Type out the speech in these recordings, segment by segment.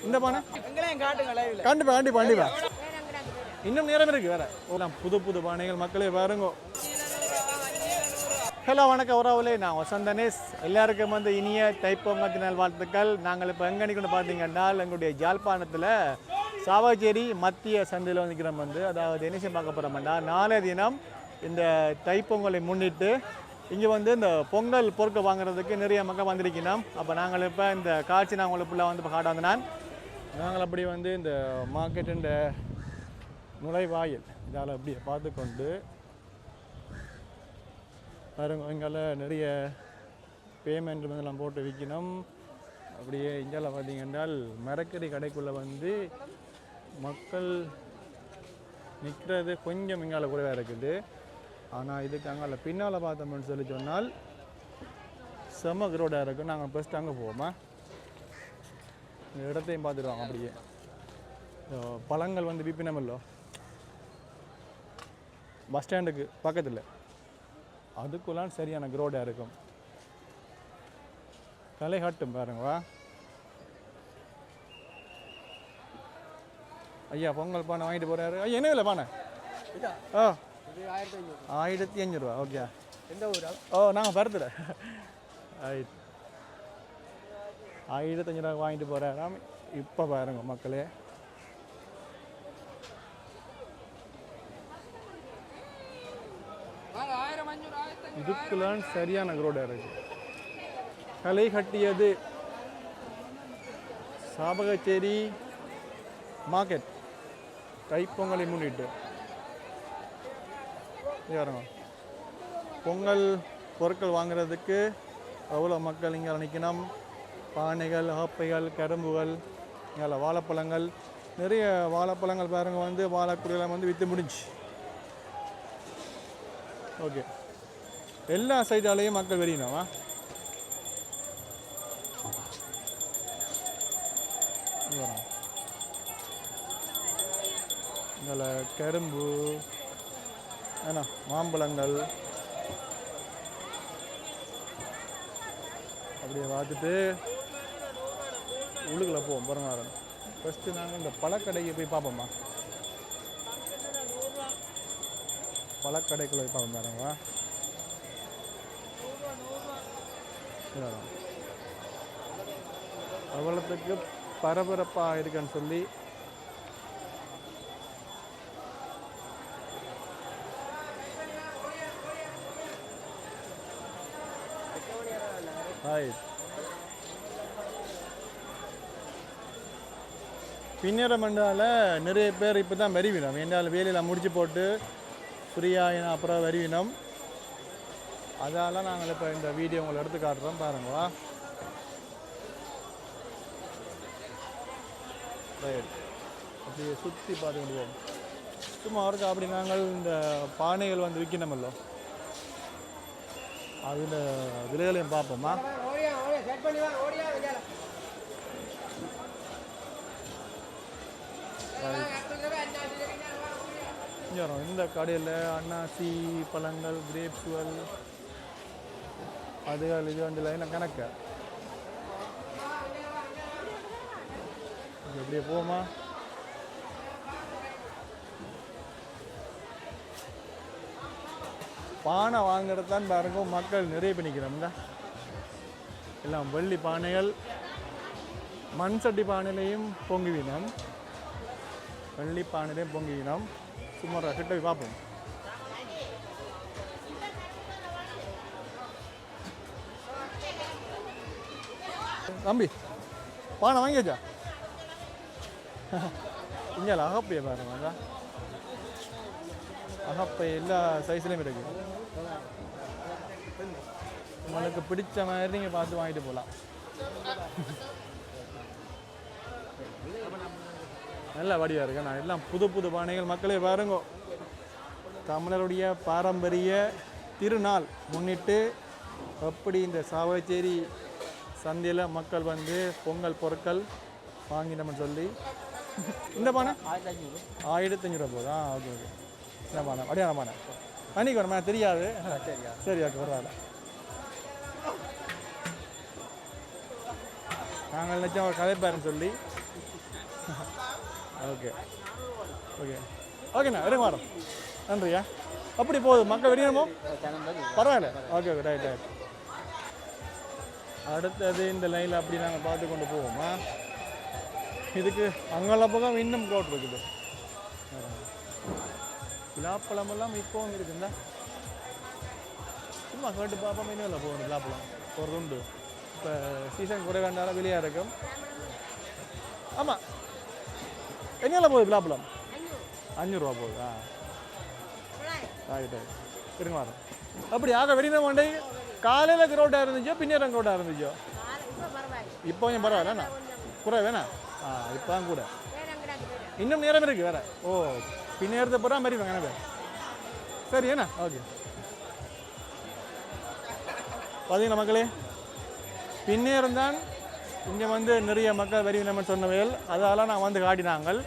இந்த பானை கண்டிப்பா கண்டிப்பா கண்டிப்பா இன்னும் நேரம் இருக்கு வேற எல்லாம் புது புது பானைகள் மக்களே பாருங்க. ஹலோ வணக்கம் உறவுகளே, நான் வசந்தனேஷ். எல்லாருக்கும் வந்து இனிய தைப்பொங்கல் நாள் வாழ்த்துக்கள். நாங்கள் இப்போ எங்கே நிற்கணும் பார்த்தீங்கன்னா எங்களுடைய ஜாழ்ப்பாணத்தில் சாவச்சேரி மத்திய சந்தையில் நிற்கிறோம். வந்து அதாவது என்ன செய்ய பார்க்க போகிறோம்னா நாளைய தினம் இந்த தைப்பொங்கலை முன்னிட்டு இங்கே வந்து இந்த பொங்கல் பொருட்கள் வாங்குறதுக்கு நிறைய மக்கள் வந்திருக்கணும். அப்போ நாங்கள் இப்போ இந்த காட்சி நான் உங்களுக்கு ஃபுல்லாக வந்து காட்ட வந்து நாங்கள் அப்படி வந்து இந்த மார்க்கெட்டுன்ற நுழைவாயில் இதால் அப்படியே பார்த்து கொண்டு இங்கால நிறைய பேமெண்ட் எல்லாம் போட்டு விற்கணும். அப்படியே இந்தியாவில் பார்த்தீங்கன்றால் மரக்கறி கடைக்குள்ளே வந்து மக்கள் நிற்கிறது கொஞ்சம் இங்கால கூடவே இருக்குது. ஆனால் இதுக்கு அங்கால பின்னால் பார்த்தோம்னு சொல்லி சொன்னால் செம க்ரௌடாக இருக்கும். நாங்கள் ஃபஸ்ட்டு அங்கே போவோமா, இந்த இடத்தையும் பார்த்துடுவோம். அப்படியே பழங்கள் வந்து விற்பினமில்லோ பஸ் ஸ்டாண்டுக்கு பக்கத்தில் அதுக்குள்ளான் சரியான க்ரௌடாக இருக்கும். கலை காட்டும் பாருங்கவா. ஐயா பொங்கல் பானை வாங்கிட்டு போகிறாரு. ஐயா என்ன இல்லை பானை? ஓ 1500 ரூபா. ஓகே. எந்த ஊரா? ஓ நாங்கள் பருத்துற 1500 ரூபா வாங்கிட்டு போகிறாராம். இப்போ பாருங்க மக்களே, இதுக்குள்ளான் சரியான க்ரௌடாக இருக்கு. கலை கட்டியது சாவகச்சேரி மார்க்கெட் தைப்பொங்கலை முன்னிட்டு யாருங்க பொங்கல் பொருட்கள் வாங்குறதுக்கு அவ்வளோ மக்கள் இங்கே நிற்கணும். பானைகள், ஆப்பைகள், கரும்புகள், இங்கே வாழைப்பழங்கள், நிறைய வாழைப்பழங்கள் பாருங்க வந்து வாழைக்குடியெல்லாம் வந்து விற்று முடிஞ்சு. ஓகே, எல்லா சைடாலேயும் மக்கள் வெறியணுமா. இதில் கரும்பு ஏன்னா மாம்பழங்கள் அப்படியே பார்த்துட்டு உள்ளுக்குள்ளே போவோம். பாருங்க, ஃபஸ்ட்டு நாங்கள் இந்த பழக்கடைக்கு போய் பார்ப்போம்மா. பழக்கடைக்குள்ளே போய் பார்ப்போம் பாருங்க. அவ்வளோத்துக்கு பரபரப்பாக இருக்குன்னு சொல்லி பின்னர மண்டால நிறைய பேர் இப்போ தான் வருவினோம். என்னால் வேலையில் முடிச்சு போட்டு ஃப்ரீயாக அப்புறம் வருவினோம். அதால் நாங்கள் இப்போ இந்த வீடியோ உங்களை எடுத்து காட்டுறோம் பாருங்களா. ரைட், அப்படியே சுற்றி பார்த்து கொண்டு போவோம். சும்மா இருக்கு. அப்படி நாங்கள் இந்த பானைகள் வந்து விற்கணுமல்லோ, அதில் விலைகளையும் பார்ப்போம்மா. இந்த கடையில் அன்னாசி பழங்கள், கிரேப்ஸுகள், அதுகள் இது வந்து லைனாக கணக்கு. எப்படியே போமா. பானை வாங்குறது தான் பாருங்க மக்கள் நிறைய பண்ணிக்கிறோம்ல. எல்லாம் வெள்ளி பானைகள், மண் சட்டி பானையிலையும் பொங்குவினோம், வெள்ளி பானையிலையும் பொங்குவினோம். சும்மா கிட்ட போய் பார்ப்போம். தம்பி பானை வாங்கியாச்சா? இங்கே அகப்பையை பாருங்க, அகப்பை எல்லா சைஸ்லையும் இருக்கு. உங்களுக்கு பிடிச்ச மாதிரி நீங்கள் பார்த்து வாங்கிட்டு போகலாம். நல்ல வடிவாக இருக்கு. நான் எல்லாம் புது புது பானைகள் மக்களே பாருங்க. தமிழருடைய பாரம்பரிய திருநாள் முன்னிட்டு எப்படி இந்த சாவச்சேரி சந்தையில் மக்கள் வந்து பொங்கல் பொருட்கள் வாங்கினோம்னு சொல்லி. இந்த பானை 1500 ரூபா போதா? Okay okay. என்ன பானை? அப்படியான பானை பண்ணிக்கு வரமா? தெரியாது. சரி ஓகே, பரவாயில்ல. நாங்கள் நினச்சோம் அவர் கதைப்பாருன்னு சொல்லி. ஓகே ஓகே ஓகேண்ணா இருங்க வரோம். நன்றியா. அப்படி போகுது மக்கள் வெளியணுமோ பரவாயில்ல. Okay okay right right. அடுத்தது இந்த லைனில் அப்படி நாங்கள் பார்த்து கொண்டு போவோமா. இதுக்கு அங்கெல்லாம் பக்கம் இன்னும் க்ரௌட் இருக்குது. விழாப்பழமெல்லாம் இப்போவும் இருக்குங்களா? சும்மா கேட்டு பார்ப்போம். இன்னும் இல்லை போகணும் விழாப்பழம் ஒரு உண்டு. இப்போ சீசன் குறைவாண்டாலும் வெளியாக இருக்கும். ஆமாம் என்னெல்லாம் போகுது விழாப்பழம்? 500 ரூபா போகுது. ரைட் ரைட் இருங்க வரோம். அப்படி ஆக வெளியில கொண்டே காலையில் க்ரௌடாக இருந்துச்சோ பின்னேரம் க்ரௌடாக இருந்துச்சோ? இப்போ கொஞ்சம் பரவாயில்லண்ணா குறை வேணா. இப்போ தான் கூட இன்னும் நேரம் இருக்குது வேறு. ஓ பின்னேரத்தை போகிறா மாதிரி வாங்க வேறு. சரி ஏண்ணா ஓகே. பார்த்தீங்களா மக்களே, பின்னேரம் தான் இங்கே வந்து நிறைய மக்கள் வருவினம்னு சொன்னவைகள். அதால் நான் வந்து காட்டினாங்கள்.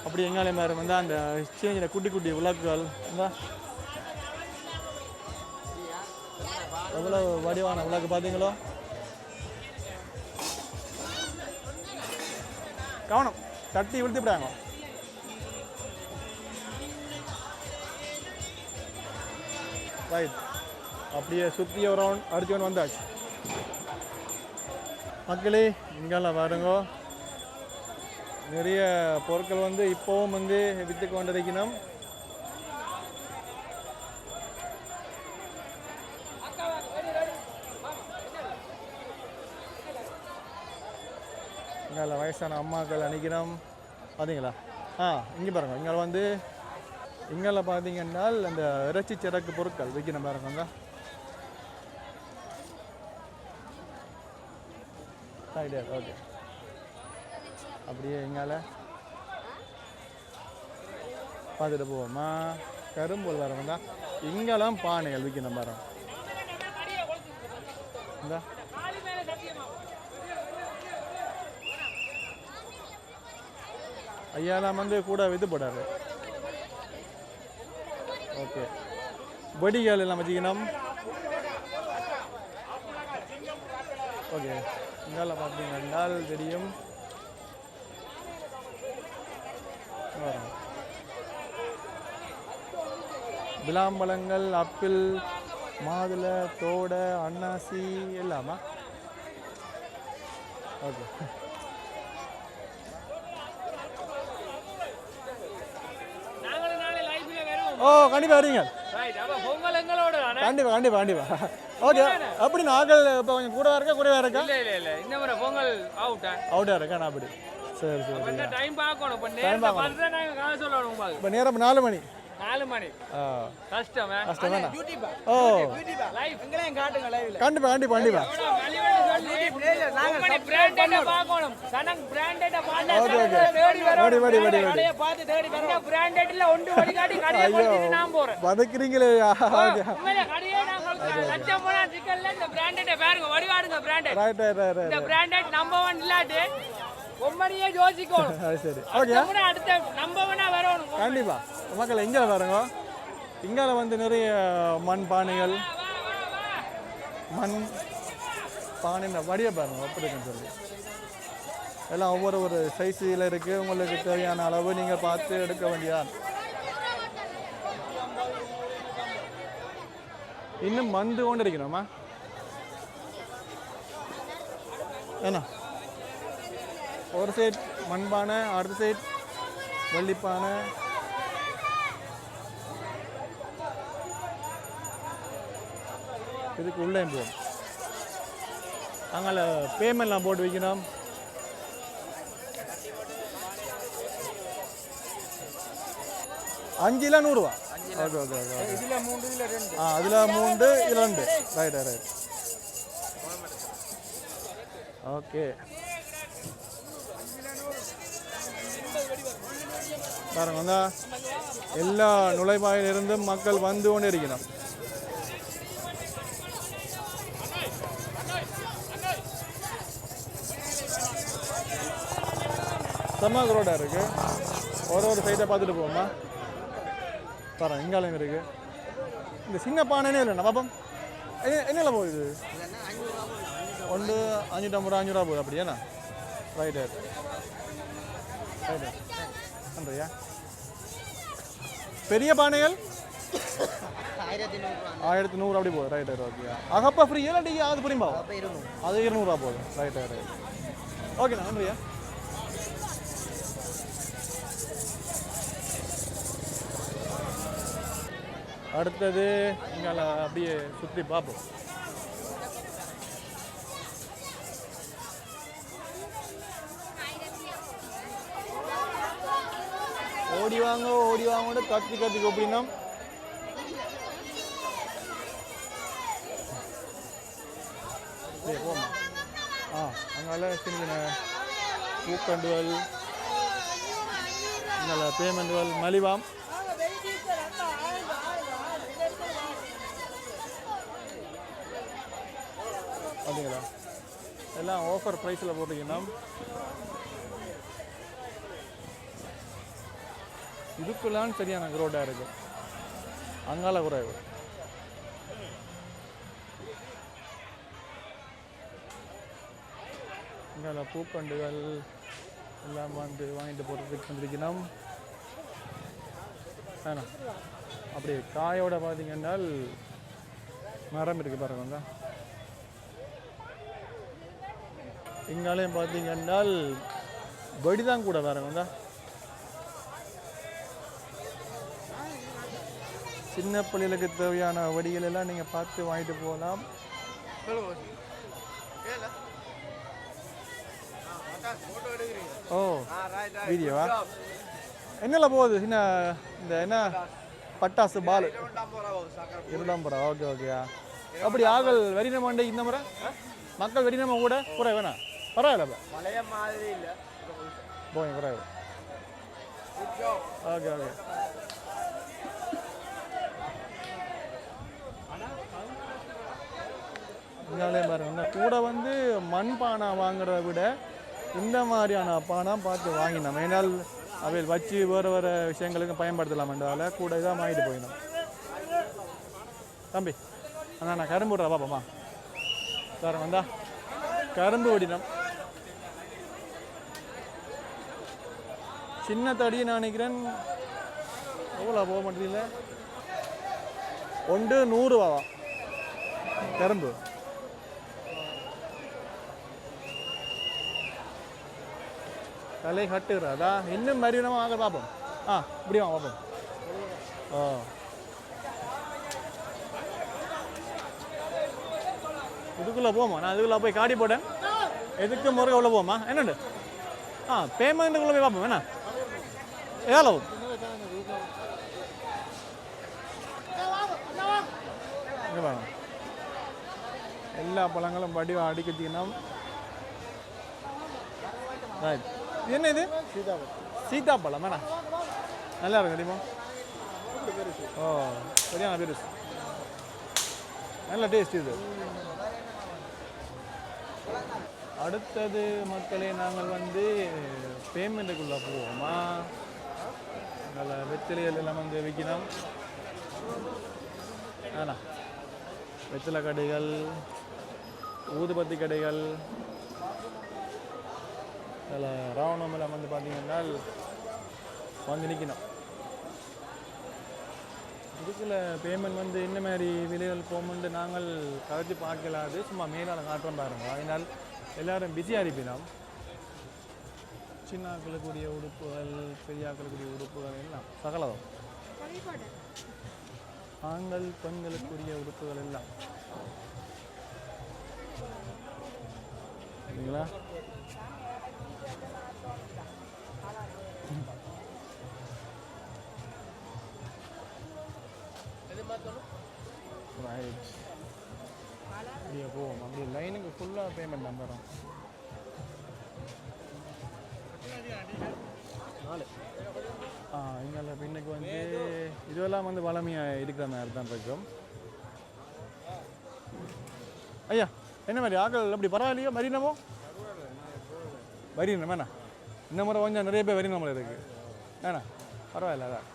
அப்படி எங்காலே மாதிரி வந்து அந்த எக்ஸ்சேஞ்சில் குட்டி குட்டி விளக்குகள் எவ்வளோ வடிவான விளக்கு பார்த்தீங்களோ. கவனம் தட்டி விழுத்துவிடாங்க. ரைட் அப்படியே சுற்றி ஒரு ரவுண்ட் அடிச்சு வந்தாச்சு. மக்களே இங்கெல்லாம் பாருங்க, நிறைய பொருட்கள் வந்து இப்போவும் வந்து விற்று கொண்டிருக்கணும். இங்கே வயசான அம்மாக்கள் அணிக்கணும் பார்த்தீங்களா. இங்கே பாருங்க, இங்கே வந்து இங்கே பார்த்தீங்கன்னா அந்த இறைச்சி சிறக்கு பொருட்கள் விற்கணும் பாருங்க. ஓகே அப்படியே எங்கால பார்த்துட்டு போவோமா. கரும்போல் வரவங்க இங்கெல்லாம் பானைகள் விற்கணும் பாருங்க. இந்த ஐயாலாம் வந்து கூட இது போடாது. ஓகே வெடிகள் எல்லாம் வச்சுக்கணும். ஓகே இங்கால பார்த்தீங்கன்னா தெரியும். விளாம்பழங்கள், ஆப்பிள், மாதுளை, தோடை, அன்னாசி எல்லாமா. ஓகே ஓ கண்டிப்பாக வரீங்க. கண்டிப்பாக கண்டிப்பாக கண்டிப்பாக. ஓகே அப்படி நாங்கள் இப்போ கொஞ்சம் கூட இருக்கா குறைவாக இருக்கா? இல்லை இந்த முறை பொங்கல் அவுட்டாக இருக்கா? நான் அப்படி சரி சரி டைம் பார்க்கணும். இப்போ நேரம் 4 மணி. 4 மணி கஷ்டம் கஷ்டம். ஓ கண்டிப்பாக கண்டிப்பாக கண்டிப்பாக. வதக்குறீங்களே. கண்டிப்பா மக்கள் எங்கே பாருங்க, இங்கால வந்து நிறைய மண் பானைகள், மண் பானை வடிய பாருங்க அப்படி இருக்குன்னு சொல்லி எல்லாம் ஒவ்வொரு சைஸில் இருக்குது. உங்களுக்கு தேவையான அளவு நீங்கள் பார்த்து எடுக்க வேண்டியதான். இன்னும் வந்து கொண்டு இருக்கணுமா ஏன்னா ஒரு சைட் மண்பானை, அடுத்த சைட் வெள்ளிப்பானை. இதுக்கு உள்ளே போகும். அங்கே பேமெண்ட்லாம் போட்டு வைக்கணும். $5 100. Okay okay okay. இதில் 3 இதில் 2. அதில் 3 இதில் 2. Right right. ஓகே பாருங்க வந்தா எல்லா நுழைவாயிலிருந்தும் மக்கள் வந்து கொண்டு இருக்கணும். செம்ம ரோடாக இருக்குது. ஒரு சைட்டை பார்த்துட்டு போவோமா. பாருங்க இங்காலையும் இருக்குது. இந்த சின்ன பானைனே இல்லைண்ணா பாப்பம். என்னெல்லாம் போகுது? 1 550 500 போகுது அப்படியாண்ணா. ரைட் நன்றியா. பெரிய பானைகள் 1100 அப்படி போகுது. Right okay. அகப்பா ஃப்ரீ இல்லாட்டி அது புரியுமா? அது 200 போகுது. ரைட் ஓகேண்ணா நன்றியா. அடுத்தது இங்கே அப்படியே சுற்றி பார்ப்போம். ஓடி வாங்க கத்தி கூப்பிடணும். போமா அங்கால சின்ன பூக்கண்டுவல் நல்ல பேமெண்ட்வல் மலிவாம். அப்படிங்களா எல்லாம் ஆஃபர் ப்ரைஸில் போட்டிங்கன்னா இதுக்குள்ளான்னு சரியான க்ரோடாக இருக்குது. அங்கால குறைவு. இங்கே பூக்கண்டுகள் எல்லாம் வந்து வாங்கிட்டு போகிறதுக்கு வந்துருக்கணும். வேணாம் அப்படி காயோட பார்த்தீங்கன்னா மரம் இருக்குது பாருங்க. இங்காலையும் பார்த்தீங்கன்னா வெடி தான் கூட பாருங்க. சின்ன பிள்ளைகளுக்கு தேவையான வடிகள் எல்லாம் நீங்கள் பார்த்து வாங்கிட்டு போகலாம். ஓ வீடியோவா என்னெல்லாம் போகுது? சின்ன இந்த என்ன பட்டாசு பால் 250 ரூபா. ஓகே ஓகேயா. அப்படி ஆகல் வெறினமாண்டே இந்த முறை மக்கள் வெறினமா கூட குறை வேணாம் பரவாயில்ல பழைய மாதிரி இல்லை போய் குறைவு. Okay okay. இங்காலே பாருங்க கூட வந்து மண் பானை வாங்குறத விட இந்த மாதிரியான பானை பார்த்து வாங்கினோம். ஏன்னால் அவையில் வச்சு வேறு வேறு விஷயங்களுக்கு பயன்படுத்தலாம்ன்றதால கூட இதாக வாங்கிட்டு போயிடணும். தம்பி அண்ணா நான் கரும்பு விட்றா பாப்போம்மா சார் வந்தா கரும்பு வெடினம். சின்ன தடி நான் நினைக்கிறேன் எவ்வளோ போக மாட்டேங்கல 100 ரூபாவா கரும்பு. தலை கட்டுறதா இன்னும் மறுபடியும் வாங்க பார்ப்போம். இப்படி வாங்க பார்ப்போம். இதுக்குள்ளே போமா நான் இதுக்குள்ளே போய் காடி போட்டேன். எதுக்கு முறை உள்ள போமா என்னண்டு பேமெண்ட்டுக்குள்ளே போய் பார்ப்போம். வேணா எவ்வளோ எல்லா பழங்களும் வடிவம் அடிக்கச்சிங்கன்னா இது என்ன இது சீதாப்பழம் வேணா நல்லா இருக்கும் தெரியுமா? சரியான பெருசு நல்ல டேஸ்ட் இது. அடுத்தது மக்களே நாங்கள் வந்து பேமெண்ட்டுக்குள்ளே போவோமா? நல்ல வெற்றிலைகள் எல்லாம் வந்து விற்கணும். ஆனா வெற்றிலை கடைகள் ஊதுபத்தி கடைகள் அதில் ராவணம் எல்லாம் வந்து பார்த்தீங்கன்னா வந்து நிற்கணும். இதுக்குள்ள பேமெண்ட் வந்து என்ன மாதிரி விலைகள் போகும்னு நாங்கள் கதைச்சி பார்க்கலாது சும்மா மேலால் காட்டுறோம் பாருங்க. அதனால் எல்லோரும் பிஸியாக இருப்பினோம். சின்ன ஆக்களுக்குரிய உடுப்புகள் பெரிய ஆக்களுக்குரிய உடுப்புகள் எல்லாம் சகலம் ஆண்கள் பெண்களுக்குரிய உடுப்புகள் எல்லாம் சரிங்களா? ரைட் அப்படியே போவோம். அப்படியே லைனுக்கு ஃபுல்லாக பேமெண்ட் நம்புகிறோம். 4 இங்கே பின்னுக்கு வந்து இதுவெல்லாம் வந்து வளமையாக இருக்கிற மாதிரி தான் இருக்கும். ஐயா என்ன மாதிரி ஆக்கள் அப்படி பரவாயில்லையோ வரினமோ வரினம் வேணா இந்த முறை கொஞ்சம் நிறைய பேர் வரினமில் இருக்குது வேணா பரவாயில்ல அதான்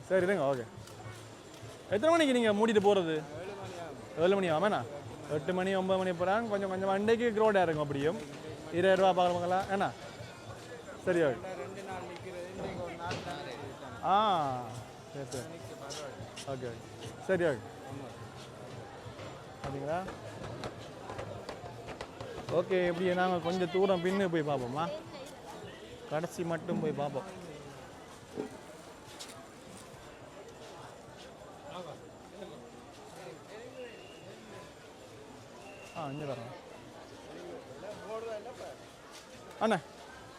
சரி இருங்க. ஓகே எத்தனை மணிக்கு நீங்கள் மூடிட்டு போகிறது? 7 மணி ஆமாண்ணா 8 மணி 9 மணி போகிறாங்க கொஞ்சம் கொஞ்சம் அன்றைக்கு க்ரோடாக இருக்கும் அப்படியும் 20 ரூபா பார்க்கலாம் ஏண்ணா சரி ஓகே ஆ சரி சரி ஓகே ஓகே சரி ஓகே அப்படிங்களா ஓகே எப்படி நாங்கள் கொஞ்சம் தூரம் பின்னு போய் பார்ப்போம்மா கடைசி மட்டும் போய் பார்ப்போம் இங்கே தரோம் அண்ணா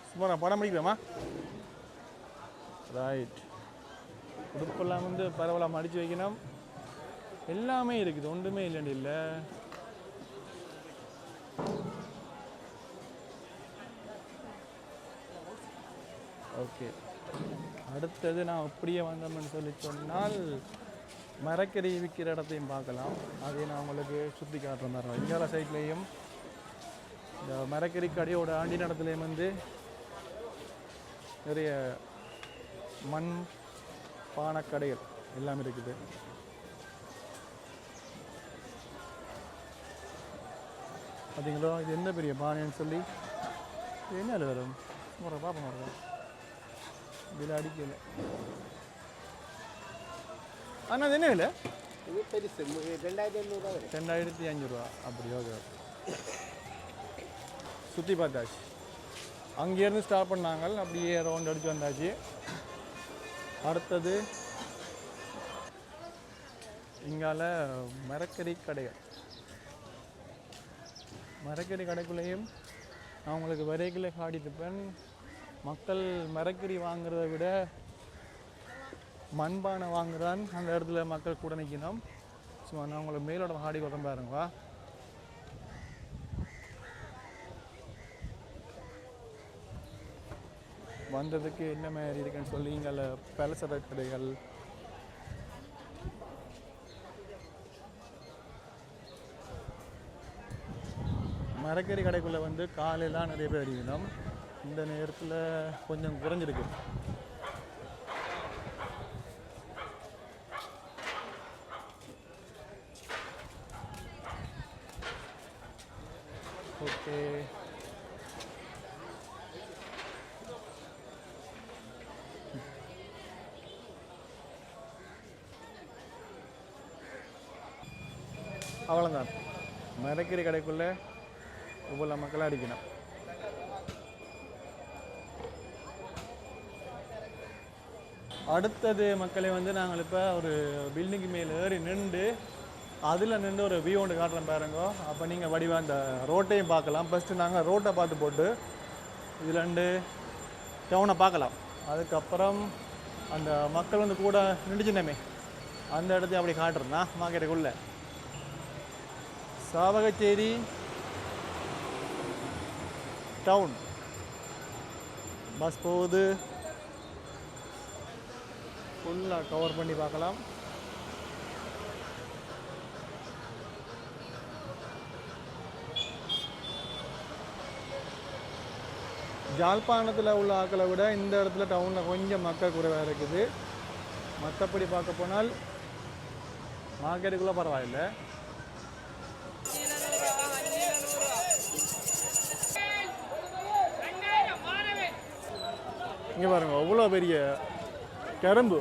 சும்மா படம் பிடிக்கிறோமா ரைட் உடுப்பெல்லாம் வந்து பரவலாக மடித்து வைக்கணும் எல்லாமே இருக்குது ஒன்றுமே இல்லைன்னு இல்லை ஓகே அடுத்தது நான் அப்படியே வந்தோம்னு சொல்லி சொன்னால் மரக்கறி விற்கிற இடத்தையும் பார்க்கலாம் அதையும் நான் உங்களுக்கு சுற்றி காட்டுற மாதிரி இந்தியாவில் சைட்லேயும் இந்த மரக்கறி கடையோட ஆண்டி இடத்துலையும் வந்து நிறைய மண் பானைக்கடைகள் எல்லாம் இருக்குது பார்த்தீங்களோ இது எந்த பெரிய பானைன்னு சொல்லி இது என்ன வரும் முறை பார்ப்போம் வரும் இதில் அடிக்கலை அண்ணா அது என்ன விலை இது பெருசு 2500 வரும் 2500 அப்படி ஓகே சுற்றி பார்த்தாச்சு அங்கேருந்து ஸ்டார்ட் பண்ணாங்க அப்படியே ரவுண்ட் அடித்து வந்தாச்சு அடுத்தது இங்கால மரக்கறி கடைகள் மரக்கறி கடைக்குள்ளேயும் நான் உங்களுக்கு வரைகளை காட்டிட்டுப்பேன் மக்கள் மரக்கறி வாங்குறதை விட மண்பானை வாங்குறான் அந்த இடத்துல மக்கள் கூட நிற்கணும் சும்மா நான் உங்களை மேலோட ஆடி கொட்டம் பாருங்களா வந்ததுக்கு என்ன மாதிரி இருக்குன்னு சொல்லி இங்கே பலசர கடைகள் மரக்கறி கடைக்குள்ளே வந்து காலையெல்லாம் நிறைய பேர் அடிக்கணும் இந்த நேரத்தில் கொஞ்சம் குறைஞ்சிருக்கு ஓகே அவ்வளோதான் மரக்கறி கடைக்குள்ளே இவ்வளோ மக்களாக அடிக்கணும் அடுத்தது மக்களை வந்து நாங்கள் இப்போ ஒரு பில்டிங்கு மேலே ஏறி நின்று அதில் நின்று ஒரு வியூ ஒன்று காட்டுறோம் பாருங்க அப்போ நீங்கள் வடிவாக அந்த ரோட்டையும் பார்க்கலாம் ஃபஸ்ட்டு நாங்கள் ரோட்டை பார்த்து போட்டு இதில் ரெண்டு டவுனை பார்க்கலாம் அதுக்கப்புறம் அந்த மக்கள் வந்து கூட நின்றுச்சுனமே அந்த இடத்தையும் அப்படி காட்டுறேன்னா மார்க்கெட்டுக்குள்ளே சாவகச்சேரி டவுன் பஸ் போகுது ஃபுல்லாக கவர் பண்ணி பார்க்கலாம் ஜாழ்ப்பாணத்தில் உள்ள ஆக்களை விட இந்த இடத்துல டவுனில் கொஞ்சம் மக்கள் குறைவாக இருக்குது மற்றபடி பார்க்க போனால் மார்க்கெட்டுக்குள்ளே பரவாயில்லை இங்கே பாருங்க அவ்வளோ பெரிய கரும்பு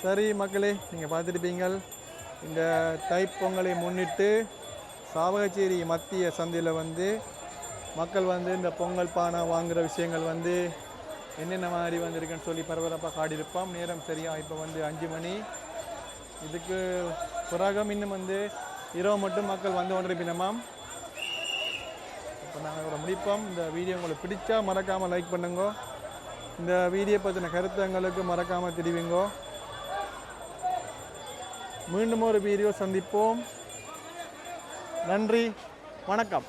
சரி மக்களே நீங்கள் பார்த்துருப்பீங்கள் இந்த தைப்பொங்கலை முன்னிட்டு சாவகச்சேரி மத்திய சந்தையில் வந்து மக்கள் வந்து இந்த பொங்கல் பானை வாங்குகிற விஷயங்கள் வந்து என்னென்ன மாதிரி வந்திருக்குன்னு சொல்லி பரபரப்பாக காட்டியிருப்போம் நேரம் சரியாக இப்போ வந்து 5 மணி இதுக்கு பிறகும் இன்னும் வந்து இரவு மட்டும் மக்கள் வந்து கொண்டிருப்பினமாம் இப்போ நாங்கள் இதோட முடிப்போம் இந்த வீடியோ உங்களுக்கு பிடிச்சா மறக்காமல் லைக் பண்ணுங்க இந்த வீடியோ பற்றின கருத்துங்களுக்கு மறக்காமல் தெரிவிங்கோ மீண்டும் ஒரு வீடியோ சந்திப்போம் நன்றி வணக்கம்